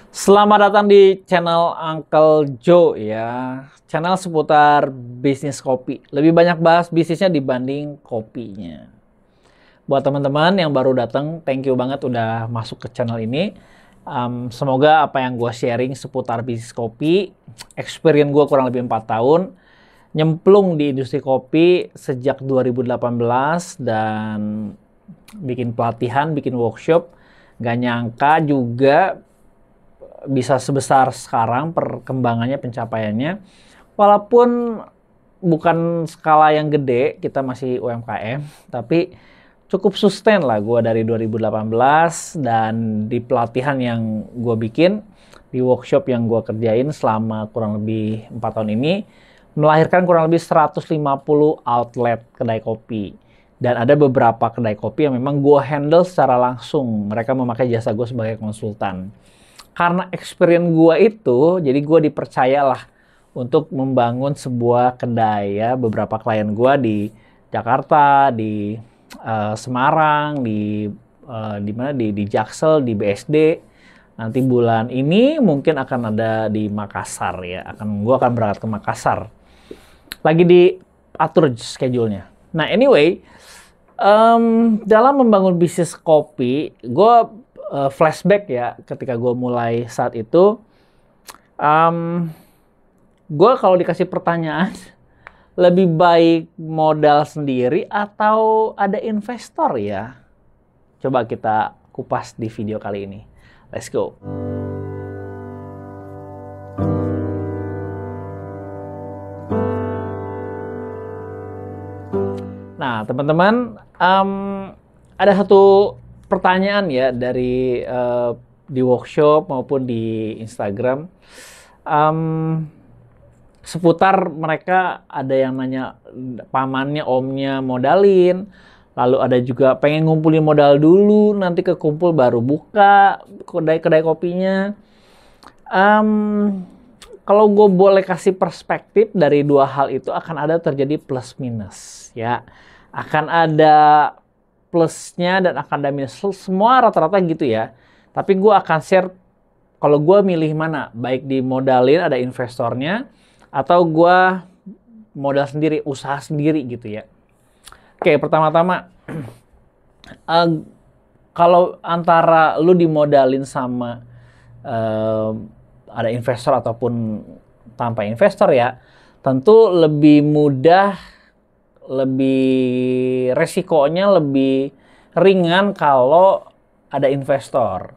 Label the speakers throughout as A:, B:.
A: Selamat datang di channel Uncle Joe ya. Channel seputar bisnis kopi. Lebih banyak bahas bisnisnya dibanding kopinya. Buat teman-teman yang baru datang, thank you banget udah masuk ke channel ini. Semoga apa yang gue sharing seputar bisnis kopi, experience gue kurang lebih 4 tahun, nyemplung di industri kopi sejak 2018 dan bikin pelatihan, bikin workshop. Gak nyangka juga bisa sebesar sekarang perkembangannya, pencapaiannya. Walaupun bukan skala yang gede, kita masih UMKM, tapi cukup sustain lah gue dari 2018 dan di pelatihan yang gue bikin, di workshop yang gue kerjain selama kurang lebih 4 tahun ini, melahirkan kurang lebih 150 outlet kedai kopi. Dan ada beberapa kedai kopi yang memang gue handle secara langsung. Mereka memakai jasa gue sebagai konsultan. Karena experience gue itu, jadi gue dipercayalah untuk membangun sebuah kedai ya. Beberapa klien gue di Jakarta, di Semarang, di mana di Jaksel, di BSD. Nanti bulan ini mungkin akan ada di Makassar ya. Gue akan berangkat ke Makassar. Lagi diatur schedule-nya. Nah anyway, dalam membangun bisnis kopi, gue flashback ya ketika gue mulai saat itu, gue kalau dikasih pertanyaan lebih baik modal sendiri atau ada investor ya, coba kita kupas di video kali ini. Let's go. Nah teman-teman, ada satu pertanyaan ya dari di workshop maupun di Instagram, seputar mereka ada yang nanya pamannya, omnya modalin, lalu ada juga pengen ngumpulin modal dulu, nanti kekumpul baru buka kedai kopinya. Kalau gue boleh kasih perspektif dari dua hal itu, akan ada terjadi plus minus ya, akan ada plusnya dan akan ada minus, semua rata-rata gitu ya. Tapi gue akan share kalau gue milih mana, baik dimodalin ada investornya atau gue modal sendiri, usaha sendiri gitu ya. Oke, pertama-tama kalau antara lu dimodalin sama ada investor ataupun tanpa investor ya, tentu lebih mudah, lebih resikonya lebih ringan kalau ada investor.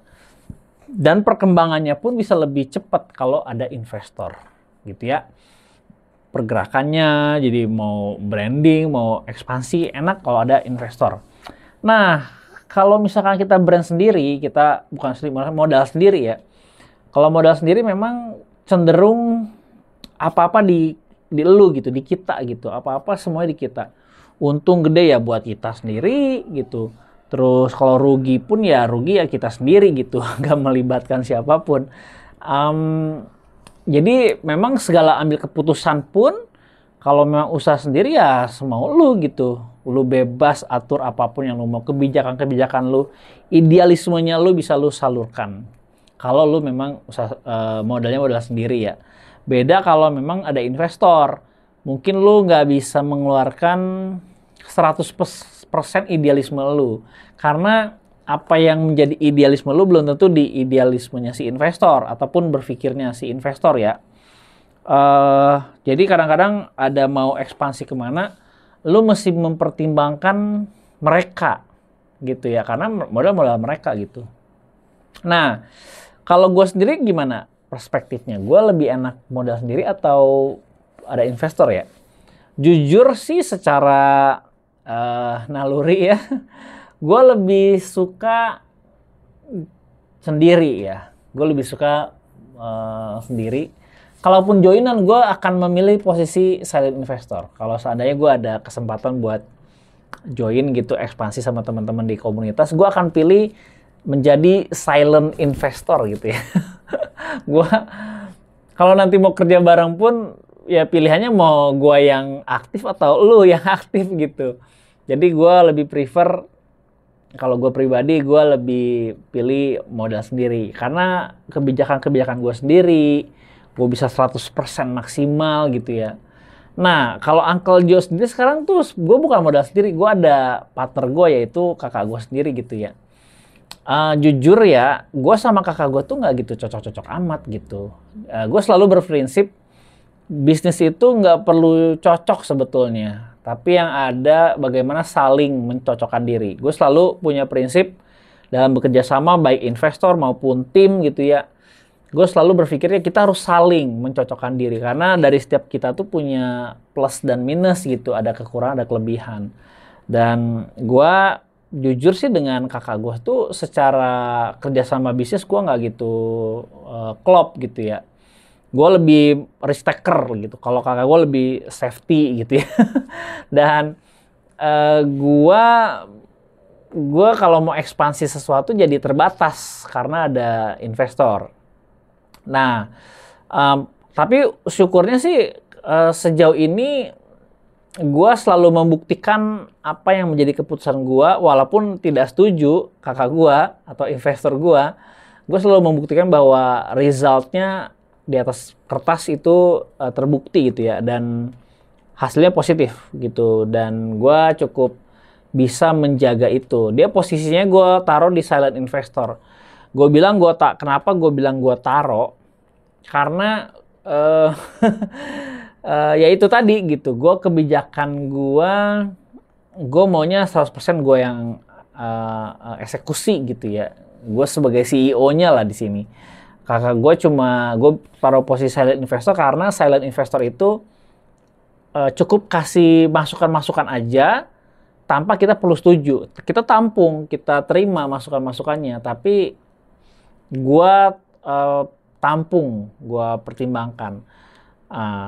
A: Dan perkembangannya pun bisa lebih cepat kalau ada investor, gitu ya. Pergerakannya, jadi mau branding, mau ekspansi, enak kalau ada investor. Nah, kalau misalkan kita brand sendiri, kita bukan modal sendiri ya. Kalau modal sendiri memang cenderung apa-apa di elu gitu, di kita gitu. Apa-apa semuanya di kita. Untung gede ya buat kita sendiri gitu. Terus kalau rugi pun ya rugi ya kita sendiri gitu. Nggak melibatkan siapapun. Jadi memang segala ambil keputusan pun kalau memang usaha sendiri ya semau lu gitu. Lu bebas atur apapun yang lu mau. Kebijakan-kebijakan lu, idealismenya lu bisa lu salurkan. Kalau lu memang usaha, modalnya modal sendiri ya. Beda kalau memang ada investor. Mungkin lu nggak bisa mengeluarkan 100% idealisme lu. Karena apa yang menjadi idealisme lu belum tentu di idealismenya si investor. Ataupun berpikirnya si investor ya. Jadi kadang-kadang ada mau ekspansi kemana, lu mesti mempertimbangkan mereka gitu ya. Karena modal-modal mereka gitu. Nah, kalau gue sendiri gimana perspektifnya? Gue lebih enak modal sendiri atau ada investor ya? Jujur sih secara naluri ya, gue lebih suka sendiri ya. Gue lebih suka sendiri. Kalaupun joinan, gue akan memilih posisi silent investor. Kalau seandainya gue ada kesempatan buat join gitu, ekspansi sama teman-teman di komunitas, gue akan pilih menjadi silent investor gitu ya. Gua kalau nanti mau kerja bareng pun ya pilihannya mau gua yang aktif atau lu yang aktif gitu. Jadi gua lebih prefer kalau gue pribadi, gue lebih pilih modal sendiri. Karena kebijakan-kebijakan gue sendiri, gue bisa 100% maksimal gitu ya. Nah, kalau Uncle Joe sendiri sekarang tuh gue bukan modal sendiri, gue ada partner gue yaitu kakak gue sendiri gitu ya. Jujur ya, gue sama kakak gue tuh nggak gitu cocok-cocok amat gitu. Gue selalu berprinsip bisnis itu nggak perlu cocok sebetulnya, tapi yang ada bagaimana saling mencocokkan diri. Gue selalu punya prinsip dalam bekerja sama baik investor maupun tim gitu ya. Gue selalu berpikirnya kita harus saling mencocokkan diri karena dari setiap kita tuh punya plus dan minus gitu, ada kekurangan, ada kelebihan. Dan gue jujur sih dengan kakak gue tuh secara kerjasama bisnis gue nggak gitu klop gitu ya. Gue lebih risk taker gitu. Kalau kakak gue lebih safety gitu ya. Dan gue kalau mau ekspansi sesuatu jadi terbatas karena ada investor. Nah, tapi syukurnya sih sejauh ini gue selalu membuktikan apa yang menjadi keputusan gue, walaupun tidak setuju kakak gue atau investor gue selalu membuktikan bahwa resultnya di atas kertas itu terbukti gitu ya, dan hasilnya positif gitu, dan gue cukup bisa menjaga itu. Dia posisinya gue taruh di silent investor. Gue bilang kenapa gue bilang gue taruh? Karena ya itu tadi gitu, kebijakan gue maunya 100% gue yang eksekusi gitu ya. Gue sebagai CEO-nya lah di sini. Kakak gue taruh posisi silent investor karena silent investor itu cukup kasih masukan-masukan aja tanpa kita perlu setuju. Kita tampung, kita terima masukan-masukannya, tapi gue tampung, gue pertimbangkan.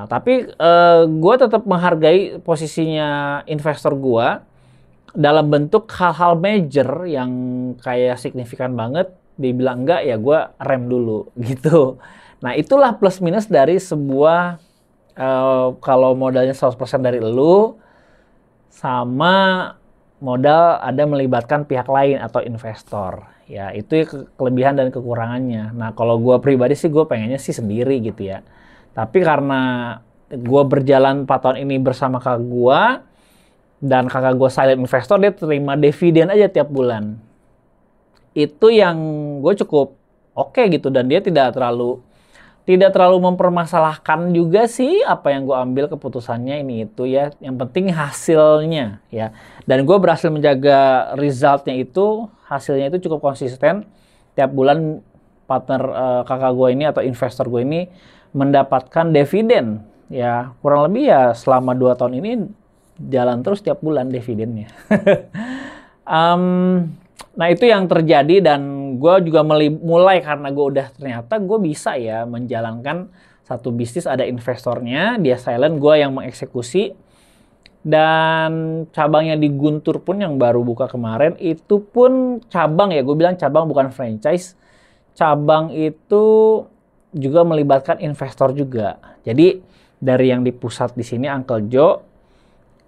A: Tapi gue tetap menghargai posisinya investor gue dalam bentuk hal-hal major yang kayak signifikan banget. Dibilang enggak, ya gue rem dulu gitu. Nah, itulah plus minus dari sebuah kalau modalnya 100% dari elu sama modal ada melibatkan pihak lain atau investor. Ya, itu kelebihan dan kekurangannya. Nah, kalau gue pribadi sih gue pengennya sih sendiri gitu ya. Tapi karena gue berjalan 4 tahun ini bersama kakak gue, dan kakak gue silent investor, dia terima dividen aja tiap bulan. Itu yang gue cukup oke gitu, dan dia tidak terlalu mempermasalahkan juga sih apa yang gue ambil keputusannya ini itu ya. Yang penting hasilnya ya. Dan gue berhasil menjaga resultnya itu, hasilnya itu cukup konsisten. Tiap bulan partner kakak gue ini atau investor gue ini mendapatkan dividen ya, kurang lebih ya selama 2 tahun ini jalan terus tiap bulan dividennya. Nah, itu yang terjadi, dan gue juga mulai karena ternyata gue bisa ya menjalankan satu bisnis, ada investornya, dia silent, gue yang mengeksekusi. Dan cabangnya di Guntur pun yang baru buka kemarin, itu pun cabang ya, gue bilang cabang bukan franchise. Cabang itu juga melibatkan investor juga. Jadi dari yang di pusat di sini Uncle Joe,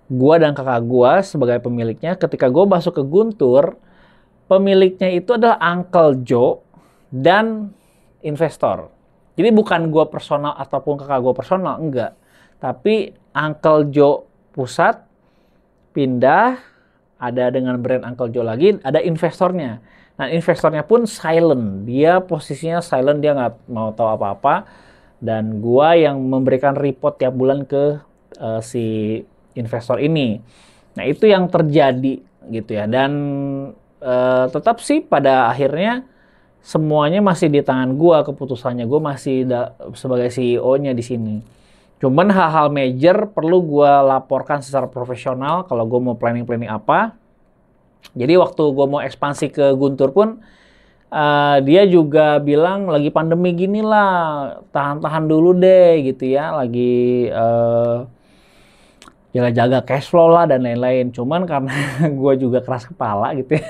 A: gue dan kakak gue sebagai pemiliknya. Ketika gue masuk ke Guntur, pemiliknya itu adalah Uncle Joe dan investor. Jadi bukan gue personal ataupun kakak gue personal, enggak. Tapi Uncle Joe pusat pindah, ada dengan brand Uncle Joe lagi, ada investornya. Nah, investornya pun silent. Dia posisinya silent, dia nggak mau tahu apa-apa. Dan gue yang memberikan report tiap bulan ke si investor ini. Nah, itu yang terjadi gitu ya. Dan tetap sih pada akhirnya semuanya masih di tangan gue keputusannya. Gue masih sebagai CEO-nya di sini. Cuman hal-hal major perlu gue laporkan secara profesional kalau gue mau planning apa. Jadi waktu gue mau ekspansi ke Guntur pun dia juga bilang lagi pandemi gini lah, tahan-tahan dulu deh gitu ya, lagi jaga-jaga cash flow lah dan lain-lain. Cuman karena gue juga keras kepala gitu ya,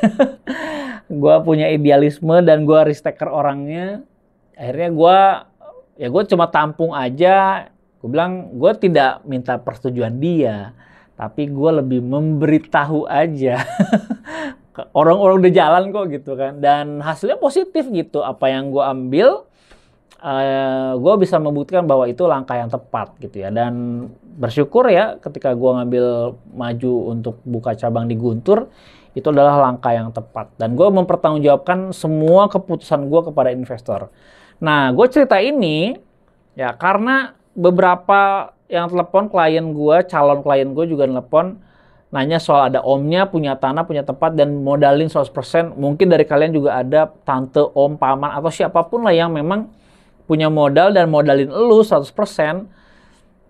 A: gue punya idealisme dan gue risk taker orangnya, akhirnya gue cuma tampung aja. Gue bilang gue tidak minta persetujuan dia, tapi gue lebih memberitahu aja Orang-orang udah jalan kok gitu kan. Dan hasilnya positif gitu. Apa yang gue ambil, gue bisa membuktikan bahwa itu langkah yang tepat gitu ya. Dan bersyukur ya ketika gue ngambil maju untuk buka cabang di Guntur, itu adalah langkah yang tepat. Dan gue mempertanggungjawabkan semua keputusan gue kepada investor. Nah, gue cerita ini ya karena beberapa yang telepon klien gue, calon klien gue juga telepon, nanya soal ada omnya, punya tanah, punya tempat, dan modalin 100%. Mungkin dari kalian juga ada tante, om, paman, atau siapapun lah yang memang punya modal dan modalin elu 100%.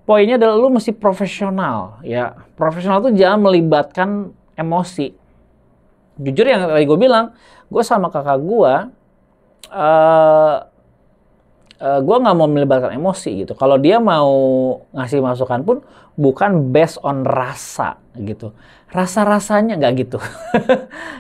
A: Poinnya adalah lu mesti profesional. Ya, profesional tuh jangan melibatkan emosi. Jujur yang tadi gue bilang, gue sama kakak gue nggak mau melibatkan emosi gitu. Kalau dia mau ngasih masukan pun bukan based on rasa gitu. Rasa-rasanya nggak gitu.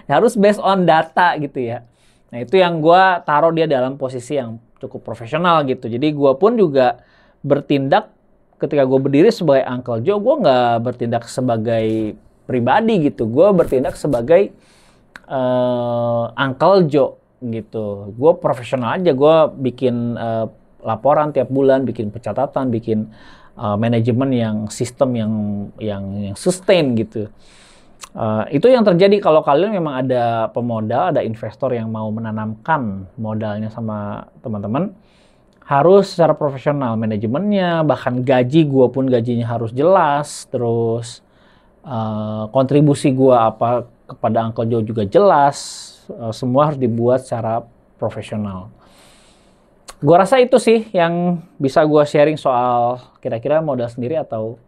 A: Harus based on data gitu ya. Nah itu yang gue taruh dia dalam posisi yang cukup profesional gitu. Jadi gue pun juga bertindak ketika gue berdiri sebagai Uncle Joe, gue nggak bertindak sebagai pribadi gitu. Gue bertindak sebagai Uncle Joe gitu. Gue profesional aja, gue bikin laporan tiap bulan, bikin pencatatan, bikin manajemen yang sistem yang sustain gitu. Itu yang terjadi kalau kalian memang ada pemodal, ada investor yang mau menanamkan modalnya sama teman-teman, harus secara profesional manajemennya, bahkan gaji gue pun gajinya harus jelas, terus kontribusi gue apa kepada Uncle Joe juga jelas. Semua harus dibuat secara profesional. Gua rasa itu sih yang bisa gua sharing soal kira-kira modal sendiri atau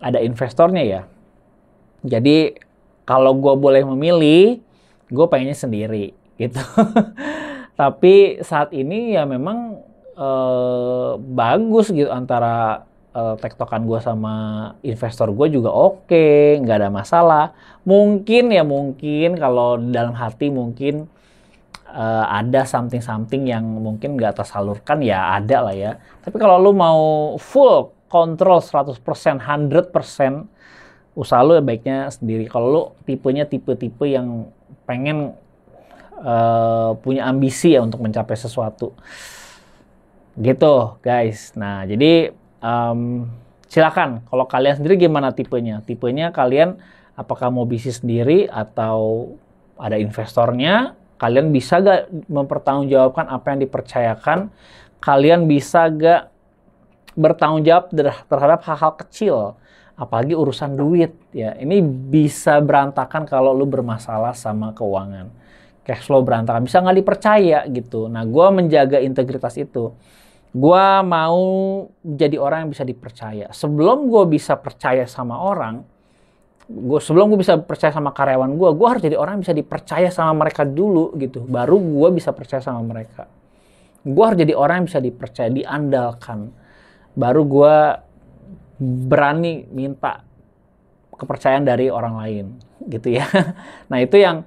A: ada investornya ya. Jadi kalau gua boleh memilih, gua pengennya sendiri gitu. Tapi saat ini ya memang bagus gitu antara tektokan gue sama investor gue juga oke, nggak ada masalah. Mungkin kalau dalam hati mungkin ada something yang mungkin nggak tersalurkan ya ada lah ya. Tapi kalau lu mau full control 100%, 100%, usaha lu baiknya sendiri. Kalau lu tipenya tipe-tipe yang pengen punya ambisi ya untuk mencapai sesuatu. Gitu guys. Nah jadi silakan kalau kalian sendiri gimana tipenya? Tipenya kalian apakah mau bisnis sendiri atau ada investornya? Kalian bisa gak mempertanggungjawabkan apa yang dipercayakan? Kalian bisa gak bertanggung jawab terhadap hal-hal kecil? Apalagi urusan duit ya. Ini bisa berantakan kalau lu bermasalah sama keuangan. Cash flow berantakan, bisa nggak dipercaya gitu. Nah, gue menjaga integritas itu. Gue mau jadi orang yang bisa dipercaya. Sebelum gue bisa percaya sama orang, sebelum gue bisa percaya sama karyawan gue harus jadi orang yang bisa dipercaya sama mereka dulu gitu. Baru gue bisa percaya sama mereka. Gue harus jadi orang yang bisa dipercaya, diandalkan. Baru gue berani minta kepercayaan dari orang lain gitu ya. Nah itu yang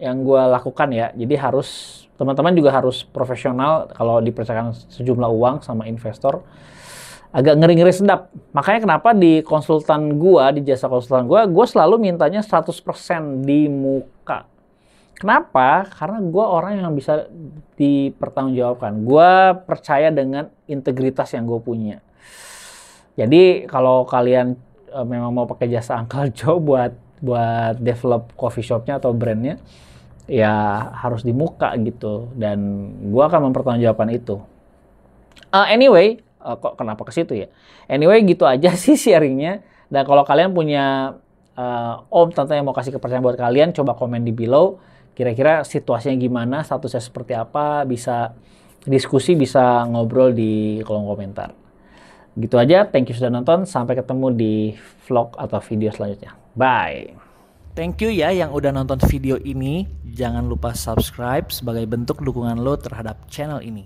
A: gue lakukan ya. Jadi harus teman-teman juga harus profesional kalau dipercayakan sejumlah uang sama investor. Agak ngeri-ngeri sedap. Makanya kenapa di konsultan di jasa konsultan gue selalu mintanya 100% di muka. Kenapa? Karena gue orang yang bisa dipertanggungjawabkan. Gue percaya dengan integritas yang gue punya. Jadi kalau kalian memang mau pakai jasa Uncle Joe buat develop coffee shopnya atau brandnya, ya harus di muka gitu. Dan gue akan mempertanggungjawabkan itu. Anyway, kok kenapa ke situ ya? Anyway, gitu aja sih sharingnya. Dan kalau kalian punya om tante yang mau kasih kepercayaan buat kalian, coba komen di below. Kira-kira situasinya gimana, statusnya seperti apa, bisa diskusi, bisa ngobrol di kolom komentar. Gitu aja, thank you sudah nonton. Sampai ketemu di vlog atau video selanjutnya. Bye! Thank you ya yang udah nonton video ini. Jangan lupa subscribe sebagai bentuk dukungan lo terhadap channel ini.